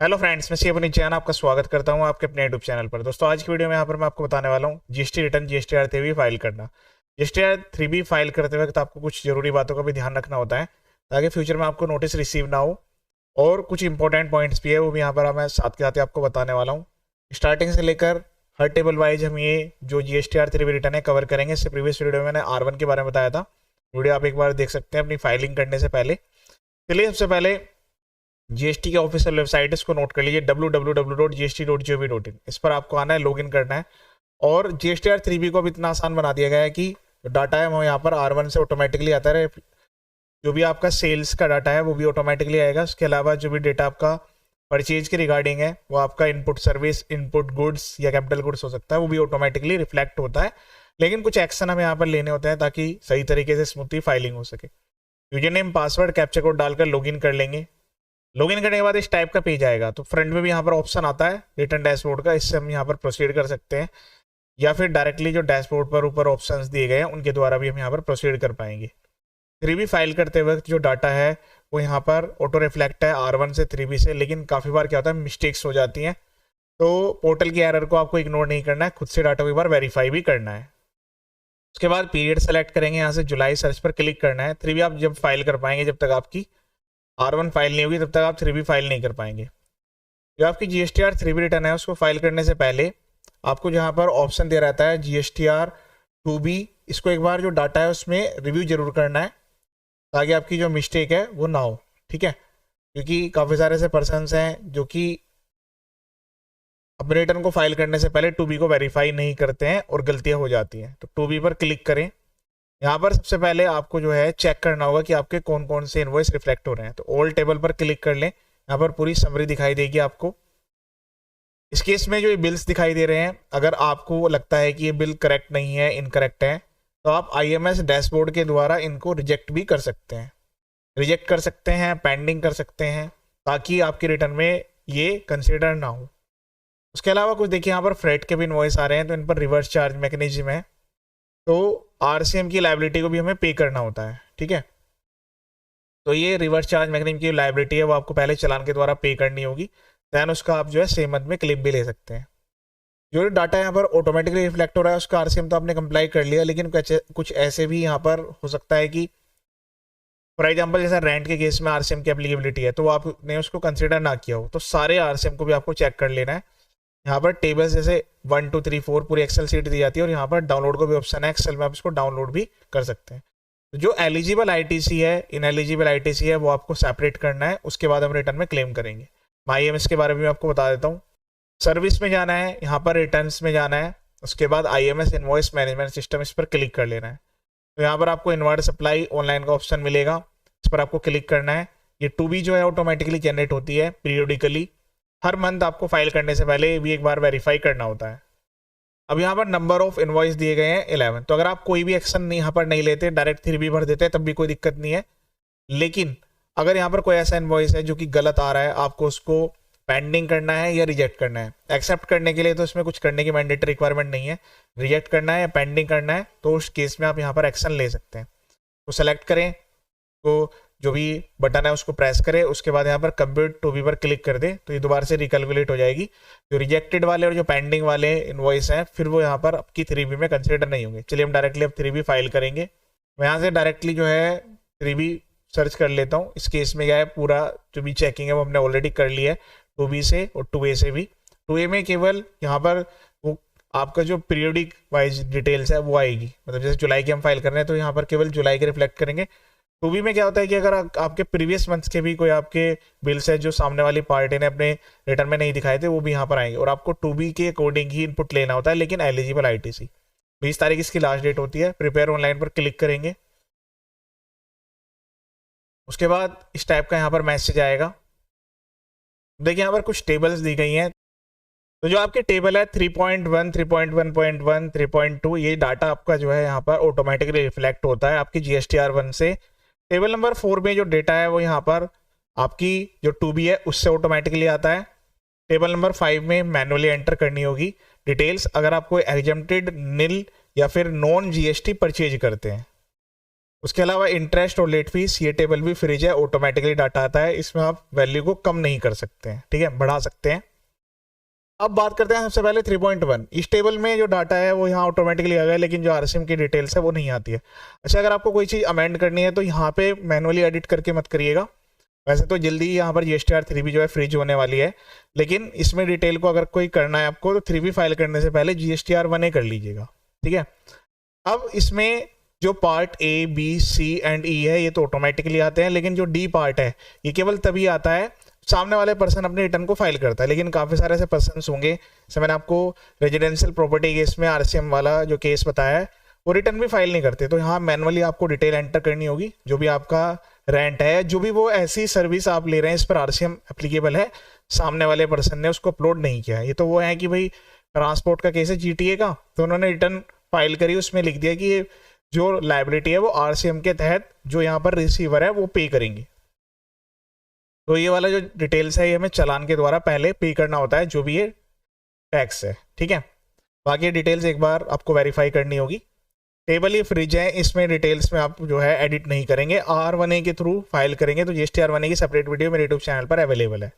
Hello friends, मैं सी अपनी channel आपका स्वागत करता हूं आपके अपने यूट्यूब चैनल पर। दोस्तों, आज की वीडियो में यहाँ पर मैं आपको बताने वाला हूं GST return GSTR 3B file करना। जीएसटीआर 3B फाइल करते वक्त आपको कुछ जरूरी बातों का भी ध्यान रखना होता है ताकि फ्यूचर में आपको नोटिस रिसीव ना हो। और कुछ इंपॉर्टेंट पॉइंट्स भी है, वो भी यहाँ पर मैं साथ के साथ ही आपको बताने वाला हूँ। स्टार्टिंग से लेकर हर टेबल वाइज हम ये जो जीएसटीआर 3B रिटर्न है कवर करेंगे। इससे प्रीवियस वीडियो में मैंने R1 के बारे में बताया था, वीडियो आप एक बार देख सकते हैं अपनी फाइलिंग करने से पहले। चलिए, सबसे पहले जीएसटी की ऑफिशियल वेबसाइट है, इसको नोट कर लीजिए www.gst.gov.in। इस पर आपको आना है, लॉगिन करना है। और जीएसटीआर 3B को अब इतना आसान बना दिया गया है कि डाटा है वो यहाँ पर R1 से ऑटोमेटिकली आता है। जो भी आपका सेल्स का डाटा है वो भी ऑटोमेटिकली आएगा। उसके अलावा जो भी डेटा आपका परचेज के रिगार्डिंग है, वो आपका इनपुट सर्विस, इनपुट गुड्स या कैपिटल गुड्स हो सकता है, वो भी ऑटोमेटिकली रिफ्लेक्ट होता है। लेकिन कुछ एक्शन हमें यहाँ पर लेने होते हैं ताकि सही तरीके से स्मूथली फाइलिंग हो सके। User name, password, captcha code डालकर लॉगिन कर लेंगे। लॉगिन करने के बाद इस टाइप का पेज आएगा, तो फ्रंट में भी यहाँ पर ऑप्शन आता है रिटर्न डैशबोर्ड का, इससे हम यहाँ पर प्रोसीड कर सकते हैं, या फिर डायरेक्टली जो डैशबोर्ड पर ऊपर ऑप्शंस दिए गए हैं उनके द्वारा भी हम यहाँ पर प्रोसीड कर पाएंगे। 3B फाइल करते वक्त जो डाटा है वो यहाँ पर ऑटो रिफ्लेक्ट है R1 से 3B से, लेकिन काफ़ी बार क्या होता है, मिस्टेक्स हो जाती हैं। तो पोर्टल की एरर को आपको इग्नोर नहीं करना है, खुद से डाटा को एक बार वेरीफाई भी करना है। उसके बाद पीरियड सेलेक्ट करेंगे, यहाँ से जुलाई सर्च पर क्लिक करना है। 3B आप जब फाइल कर पाएंगे, जब तक आपकी R1 फाइल नहीं होगी तब तक आप 3B फाइल नहीं कर पाएंगे। जो आपकी जीएसटीआर 3B रिटर्न है उसको फाइल करने से पहले आपको जहाँ पर ऑप्शन दे रहता है जीएसटीआर 2B, इसको एक बार जो डाटा है उसमें रिव्यू जरूर करना है ताकि आपकी जो मिस्टेक है वो ना हो, ठीक है। क्योंकि काफ़ी सारे ऐसे पर्सनस हैं जो कि अपने रिटर्न को फाइल करने से पहले 2B को वेरीफाई नहीं करते हैं और गलतियाँ हो जाती हैं। तो 2B पर क्लिक करें। यहाँ पर सबसे पहले आपको जो है चेक करना होगा कि आपके कौन कौन से इनवॉइस रिफ्लेक्ट हो रहे हैं। तो ऑल टेबल पर क्लिक कर लें, यहाँ पर पूरी समरी दिखाई देगी आपको। इस केस में जो ये बिल्स दिखाई दे रहे हैं, अगर आपको लगता है कि ये बिल करेक्ट नहीं है, इनकरेक्ट है, तो आप IMS डैशबोर्ड के द्वारा इनको रिजेक्ट भी कर सकते हैं। रिजेक्ट कर सकते हैं, पेंडिंग कर सकते हैं, ताकि आपके रिटर्न में ये कंसिडर ना हो। उसके अलावा कुछ देखिए, यहाँ पर फ्रेट के भी इनवॉइस आ रहे हैं, तो इन पर रिवर्स चार्ज मैकेनिज्म है, तो RCM की लाइबिलिटी को भी हमें पे करना होता है, ठीक है। तो ये रिवर्स चार्ज मैकेनिज्म की लाइबिलिटी है, वो आपको पहले चालान के द्वारा पे करनी होगी, दैन उसका आप जो है सेम मंथ में क्लेम भी ले सकते हैं। जो डाटा यहाँ पर ऑटोमेटिकली रिफ्लेक्ट हो रहा है उसका RCM तो आपने कंप्लाई कर लिया, लेकिन कुछ ऐसे भी यहाँ पर हो सकता है कि फॉर एग्जाम्पल जैसा रेंट के केस में RCM की एप्लीकेबिलिटी है, तो वो आपने उसको कंसिडर ना किया हो, तो सारे RCM को भी आपको चेक कर लेना है। यहाँ पर टेबल्स जैसे 1 2 3 4 पूरी एक्सेल सीट दी जाती है, और यहाँ पर डाउनलोड का भी ऑप्शन है, एक्सेल में आप इसको डाउनलोड भी कर सकते हैं। तो जो एलिजिबल ITC है, इनएलिजिबल ITC है, वो आपको सेपरेट करना है, उसके बाद हम रिटर्न में क्लेम करेंगे। IMS के बारे में आपको बता देता हूँ। सर्विस में जाना है, यहाँ पर रिटर्न्स में जाना है, उसके बाद IMS इनवॉइस मैनेजमेंट सिस्टम, इस पर क्लिक कर लेना है। तो यहाँ पर आपको इन्वर्ट सप्लाई ऑनलाइन का ऑप्शन मिलेगा, इस पर आपको क्लिक करना है। ये 2B जो है ऑटोमेटिकली जनरेट होती है पीरियोडिकली, हर मंथ आपको फाइल करने से पहले भी एक बार वेरीफाई करना होता है। अब यहाँ पर नंबर ऑफ इनवॉइस दिए गए हैं 11, तो अगर आप कोई भी एक्शन नहीं यहाँ पर नहीं लेते, डायरेक्ट 3B भर देते हैं, तब भी कोई दिक्कत नहीं है। लेकिन अगर यहाँ पर कोई ऐसा इनवॉइस है जो कि गलत आ रहा है, आपको उसको पेंडिंग करना है या रिजेक्ट करना है। एक्सेप्ट करने के लिए तो इसमें कुछ करने की मैंडेटरी रिक्वायरमेंट नहीं है, रिजेक्ट करना है या पेंडिंग करना है, तो उस केस में आप यहाँ पर एक्शन ले सकते हैं। तो सेलेक्ट करें, तो जो भी बटन है उसको प्रेस करें, उसके बाद यहाँ पर कंप्यूट 2B पर क्लिक कर दें, तो ये दोबारा से रिकैलकुलेट हो जाएगी। जो रिजेक्टेड वाले और जो पेंडिंग वाले इनवॉइस हैं, फिर वो यहाँ पर आपकी 3B में कंसिडर नहीं होंगे। चलिए हम डायरेक्टली अब 3B फाइल करेंगे। मैं यहाँ से डायरेक्टली जो है 3B सर्च कर लेता हूँ। इस केस में क्या है, पूरा जो भी चेकिंग है वो हमने ऑलरेडी कर लिया है 2B से और 2A से भी। 2A में केवल यहाँ पर वो आपका जो पीरियोडिक वाइज डिटेल्स है वो आएगी, मतलब जैसे जुलाई की हम फाइल कर रहे हैं तो यहाँ पर केवल जुलाई के रिफ्लेक्ट करेंगे। 2B में क्या होता है कि अगर आपके प्रीवियस मंथ्स के भी कोई आपके बिल्स है जो सामने वाली पार्टी ने अपने रिटर्न में नहीं दिखाए थे, वो भी यहाँ पर आएंगे, और आपको 2B के अकॉर्डिंग ही इनपुट लेना होता है, लेकिन एलिजिबल ITC। 20 तारीख इसकी लास्ट डेट होती है। प्रिपेयर ऑनलाइन पर क्लिक करेंगे, उसके बाद इस टाइप का यहाँ पर मैसेज आएगा। देखिए यहाँ पर कुछ टेबल्स दी गई हैं, तो जो आपके टेबल है 3.1, 3.1.1, 3.2, ये डाटा आपका जो है यहाँ पर ऑटोमेटिकली रिफ्लेक्ट होता है आपकी GSTR1 से। टेबल नंबर 4 में जो डेटा है वो यहाँ पर आपकी जो 2B है उससे ऑटोमेटिकली आता है। टेबल नंबर 5 में मैनुअली एंटर करनी होगी डिटेल्स, अगर आप कोई एग्जेम्प्टेड, निल या फिर नॉन GST परचेज करते हैं। उसके अलावा इंटरेस्ट और लेट फीस, ये टेबल भी फ्रीज है, ऑटोमेटिकली डाटा आता है, इसमें आप वैल्यू को कम नहीं कर सकते हैं, ठीक है, बढ़ा सकते हैं। अब बात करते हैं सबसे पहले 3.1। इस टेबल में जो डाटा है वो यहाँ ऑटोमेटिकली आ गया, लेकिन जो आरसीएम की डिटेल्स है वो नहीं आती है। अच्छा, अगर आपको कोई चीज़ अमेंड करनी है तो यहाँ पे मैनुअली एडिट करके मत करिएगा। वैसे तो जल्दी ही यहाँ पर GSTR3B जो है फ्रीज होने वाली है, लेकिन इसमें डिटेल को अगर कोई करना है आपको तो 3B फाइल करने से पहले GSTR1A कर लीजिएगा, ठीक है। अब इसमें जो part A, B, C and E है ये तो ऑटोमेटिकली आते हैं, लेकिन जो D पार्ट है ये केवल तभी आता है सामने वाले पर्सन अपने रिटर्न को फाइल करता है। लेकिन काफ़ी सारे ऐसे पर्सन होंगे, जैसे मैंने आपको रेजिडेंशियल प्रॉपर्टी केस में आरसीएम वाला जो केस बताया है, वो रिटर्न भी फाइल नहीं करते। तो यहाँ मैनुअली आपको डिटेल एंटर करनी होगी, जो भी आपका रेंट है, जो भी वो ऐसी सर्विस आप ले रहे हैं इस पर आरसीएम एप्लीकेबल है, सामने वाले पर्सन ने उसको अपलोड नहीं किया है। ये तो वो है कि भाई ट्रांसपोर्ट का केस है GTA का, तो उन्होंने रिटर्न फाइल करी, उसमें लिख दिया कि ये जो लाइबिलिटी है वो आरसीएम के तहत जो यहाँ पर रिसीवर है वो पे करेंगे। तो ये वाला जो डिटेल्स है ये हमें चालान के द्वारा पहले पे करना होता है, जो भी ये टैक्स है, ठीक है। बाकी डिटेल्स एक बार आपको वेरीफाई करनी होगी। टेबल ये फ्रिज है, इसमें डिटेल्स में आप जो है एडिट नहीं करेंगे, R1A के थ्रू फाइल करेंगे। तो GSTR1A की सेपरेट वीडियो मेरे यूट्यूब चैनल पर अवेलेबल है।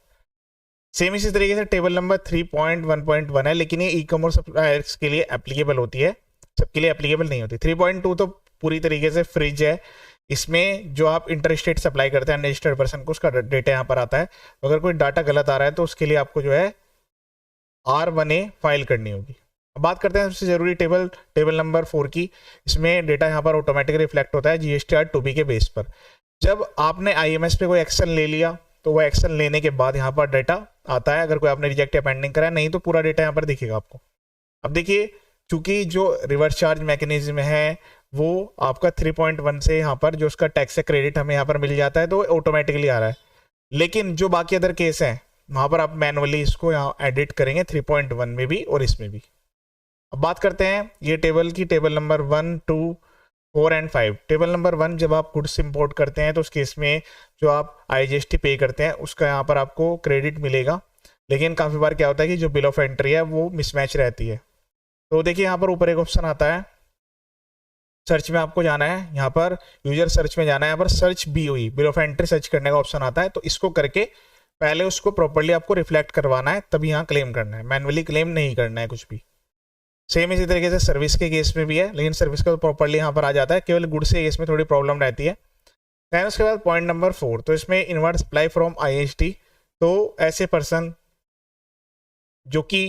सेम इसी तरीके से टेबल नंबर 3.1.1 है, लेकिन ये ई-कॉमर्स सप्लायर्स के लिए एप्लीकेबल होती है, सबके लिए एप्लीकेबल नहीं होती। 3.2 तो पूरी तरीके से फ्रिज है, इसमें जो आप इंटर स्टेट सप्लाई करते हैं अनरजिस्टर्ड पर्सन को, उसका डेटा यहाँ पर आता है। अगर कोई डाटा गलत आ रहा है तो उसके लिए आपको जो है R1A फाइल करनी होगी। अब बात करते हैं सबसे जरूरी टेबल नंबर 4 की। इसमें डेटा यहाँ पर ऑटोमेटिक रिफ्लेक्ट होता है GSTR2B के बेस पर। जब आपने IMS पे कोई एक्शन ले लिया तो वो एक्शन लेने के बाद यहाँ पर डेटा आता है, अगर कोई आपने रिजेक्ट या पेंडिंग करा है, नहीं तो पूरा डेटा यहाँ पर दिखेगा आपको। अब देखिए, चूंकि जो रिवर्स चार्ज मैकेनिज्म है वो आपका 3.1 से यहाँ पर जो उसका टैक्स है क्रेडिट हमें यहाँ पर मिल जाता है, तो ऑटोमेटिकली आ रहा है। लेकिन जो बाकी अदर केस हैं वहाँ पर आप मैनुअली इसको यहाँ एडिट करेंगे 3.1 में भी और इसमें भी। अब बात करते हैं ये टेबल की, table number 1, 2, 4 and 5। Table number 1, जब आप गुड्स इंपोर्ट करते हैं तो उस केस में जो आप IGST पे करते हैं उसका यहाँ पर आपको क्रेडिट मिलेगा। लेकिन काफ़ी बार क्या होता है कि जो बिल ऑफ एंट्री है वो मिसमैच रहती है। तो देखिए यहाँ पर ऊपर एक ऑप्शन आता है, सर्च में आपको जाना है, यहाँ पर यूजर सर्च में जाना है, यहाँ पर search BOE bill of entry search करने का ऑप्शन आता है। तो इसको करके पहले उसको प्रॉपर्ली आपको रिफ्लेक्ट करवाना है, तभी यहाँ क्लेम करना है, मैनुअली क्लेम नहीं करना है कुछ भी। सेम इसी तरीके से सर्विस के केस में भी है, लेकिन सर्विस का तो प्रॉपर्ली यहाँ पर आ जाता है, केवल गुड्स के केस में थोड़ी प्रॉब्लम रहती है। दैन उसके बाद पॉइंट नंबर 4, तो इसमें इनवर्ड सप्लाई फ्रॉम IST। तो ऐसे पर्सन जो कि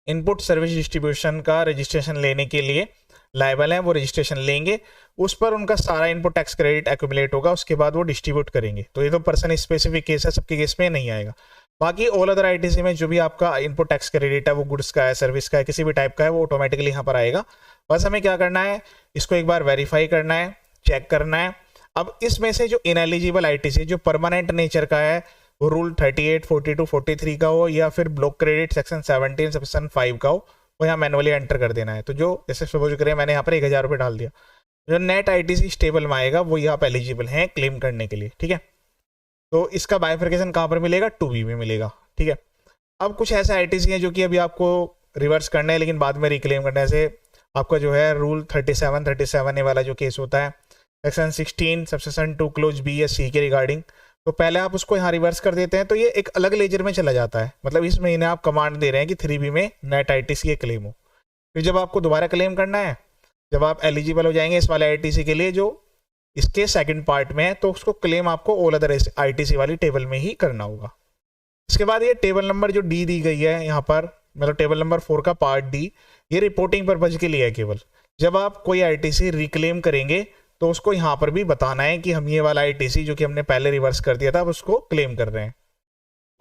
इनपुट सर्विस डिस्ट्रीब्यूशन का रजिस्ट्रेशन लेने के लिए लायबल है, वो रजिस्ट्रेशन लेंगे, उस पर उनका सारा इनपुट टैक्स क्रेडिट एक्यूमुलेट होगा, उसके बाद वो डिस्ट्रीब्यूट करेंगे। तो ये तो पर्सन स्पेसिफिक केस है, सबके केस में नहीं आएगा। बाकी ऑल अदर ITC में जो भी आपका इनपुट टैक्स क्रेडिट है वो गुड्स का है, सर्विस का है, किसी भी टाइप का है, वो ऑटोमेटिकली यहाँ पर आएगा। बस हमें क्या करना है, इसको एक बार वेरीफाई करना है, चेक करना है। अब इसमें से जो इनएलिजिबल ITC जो परमानेंट नेचर का है, वो रूल 38, 42, 43 का हो या फिर ब्लॉक क्रेडिट सेक्शन 17 सेक्शन 5 का हो, वो यहाँ मैनुअली एंटर कर देना है। तो जो जैसे सपोज करें मैंने यहाँ पर 1000 रुपये डाल दिया, जो नेट ITC स्टेबल में आएगा वो यहाँ पर एलिजिबल है क्लेम करने के लिए, ठीक है। तो इसका बाइफर्केशन कहाँ पर मिलेगा, 2B में मिलेगा, ठीक है। अब कुछ ऐसे ITC हैं जो कि अभी आपको रिवर्स करना है लेकिन बाद में रिक्लेम करने से आपका जो है रूल 37A वाला जो केस होता है सेक्शन 16 सबसेक्शन 2 क्लोज B या C के रिगार्डिंग, तो पहले आप उसको यहाँ रिवर्स कर देते हैं तो ये एक अलग लेजर में चला जाता है। मतलब इस महीने आप कमांड दे रहे हैं कि 3B में नेट ITC के क्लेम हो। फिर जब आपको दोबारा क्लेम करना है, जब आप एलिजिबल हो जाएंगे इस वाले ITC के लिए जो इसके सेकंड पार्ट में है, तो उसको क्लेम आपको ऑल अदर ITC वाली टेबल में ही करना होगा। इसके बाद ये टेबल नंबर जो D दी गई है यहाँ पर, मतलब टेबल नंबर 4 का पार्ट D, ये रिपोर्टिंग पर्पज के लिए है केवल। जब आप कोई ITC रिक्लेम करेंगे तो उसको यहाँ पर भी बताना है कि हम ये वाला ITC जो कि हमने पहले रिवर्स कर दिया था अब उसको क्लेम कर रहे हैं।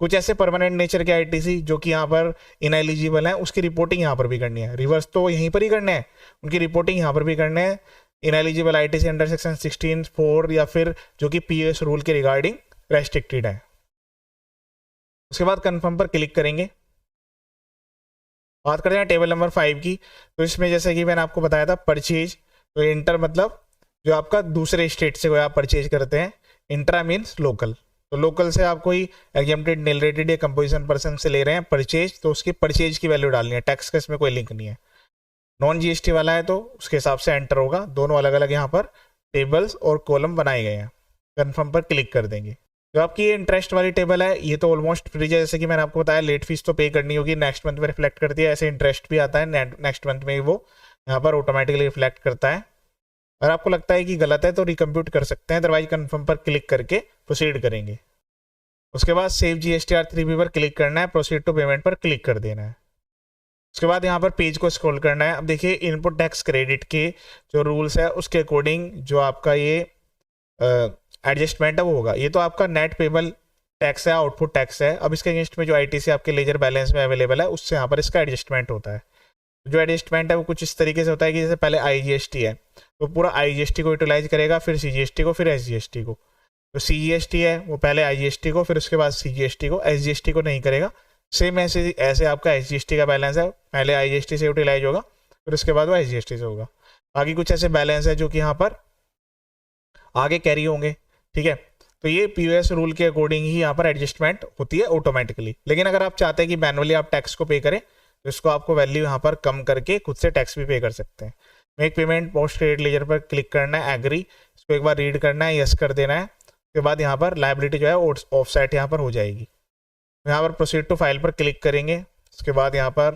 कुछ ऐसे परमानेंट नेचर के ITC जो कि यहाँ पर इनएलिजिबल है, उसकी रिपोर्टिंग यहाँ पर भी करनी है। रिवर्स तो यहीं पर ही करना है, उनकी रिपोर्टिंग यहाँ पर भी करना है। इनएलिजिबल ITC अंडर सेक्शन 16(4) या फिर जो कि PS रूल के रिगार्डिंग रेस्ट्रिक्टेड है। उसके बाद कंफर्म पर क्लिक करेंगे। बात करते हैं टेबल नंबर 5 की, तो इसमें जैसे कि मैंने आपको बताया था परचेज, तो इंटर मतलब जो आपका दूसरे स्टेट से कोई आप परचेज करते हैं, इंट्रा मीन्स लोकल। तो लोकल से आप कोई एग्जेम्प्टेड नील रेटेड या कंपोजिशन पर्सन से ले रहे हैं परचेज, तो उसकी परचेज की वैल्यू डालनी है, टैक्स का इसमें कोई लिंक नहीं है। नॉन GST वाला है तो उसके हिसाब से एंटर होगा, दोनों अलग अलग यहाँ पर टेबल्स और कॉलम बनाए गए हैं। कन्फर्म पर क्लिक कर देंगे। जो आपकी ये इंटरेस्ट वाली टेबल है ये तो ऑलमोस्ट फ्री है, जैसे कि मैंने आपको बताया लेट फीस तो पे करनी होगी, नेक्स्ट मंथ में रिफ्लेक्ट करती है, ऐसे इंटरेस्ट भी आता है नेक्स्ट मंथ में ही वो यहाँ पर ऑटोमेटिकली रिफ्लेक्ट करता है। अगर आपको लगता है कि गलत है तो रिकम्प्यूट कर सकते हैं, अदरवाइज कन्फर्म पर क्लिक करके प्रोसीड करेंगे। उसके बाद सेव GSTR3B पर क्लिक करना है, प्रोसीड टू पेमेंट पर क्लिक कर देना है। उसके बाद यहाँ पर पेज को स्क्रॉल करना है। अब देखिए इनपुट टैक्स क्रेडिट के जो रूल्स है उसके अकॉर्डिंग जो आपका ये एडजस्टमेंट है वो होगा। ये तो आपका नेट पेबल टैक्स है, आउटपुट टैक्स है। अब इसके अगेंस्ट में जो ITC आपके लेजर बैलेंस में अवेलेबल है उससे यहाँ पर इसका एडजस्टमेंट होता है। जो एडजस्टमेंट है वो कुछ इस तरीके से होता है कि जैसे पहले IGST है तो पूरा IGST को यूटिलाइज करेगा, फिर CGST को, फिर SGST को। तो CGST है वो पहले IGST को, फिर उसके बाद CGST को, SGST को नहीं करेगा। सेम ऐसे आपका SGST का बैलेंस है, पहले IGST से यूटिलाइज होगा, फिर उसके बाद वो SGST से होगा। बाकी कुछ ऐसे बैलेंस है जो कि यहाँ पर आगे कैरी होंगे, ठीक है। तो ये POS रूल के अकॉर्डिंग ही यहाँ पर एडजस्टमेंट होती है ऑटोमेटिकली। लेकिन अगर आप चाहते हैं कि मैनुअली आप टैक्स को पे करें तो इसको आपको वैल्यू यहाँ पर कम करके खुद से टैक्स भी पे कर सकते हैं। Make payment post credit ledger पर क्लिक करना है, एग्री, इसको एक बार रीड करना है, यस कर देना है। उसके बाद यहाँ पर लायबिलिटी जो है ऑफसेट यहाँ पर हो जाएगी। यहाँ पर प्रोसीड टू फाइल पर क्लिक करेंगे, उसके बाद यहाँ पर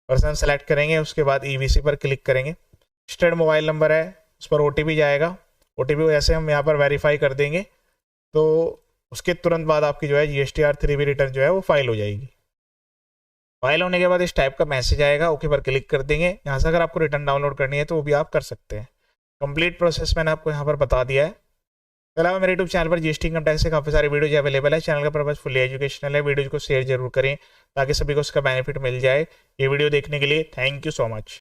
पर्सन सेलेक्ट करेंगे, उसके बाद EVC पर क्लिक करेंगे। रजिस्टर्ड मोबाइल नंबर है उस पर OTP जाएगा, OTP को ऐसे हम यहाँ पर वेरीफाई कर देंगे तो उसके तुरंत बाद आपकी जो है GSTR3B रिटर्न जो है वो फाइल हो जाएगी। फाइल होने के बाद इस टाइप का मैसेज आएगा, ओके पर क्लिक कर देंगे। यहाँ से अगर आपको रिटर्न डाउनलोड करनी है तो वो भी आप कर सकते हैं। कंप्लीट प्रोसेस मैंने आपको यहाँ पर बता दिया है। इसके अलावा मेरे यूट्यूब चैनल पर GST इनकम टैक्स से काफ़ी सारी वीडियो अवेलेबल है। चैनल का पर्पस फुली एजुकेशनल है। वीडियो को शेयर जरूर करें ताकि सभी को उसका बेनिफिट मिल जाए। ये वीडियो देखने के लिए थैंक यू सो मच।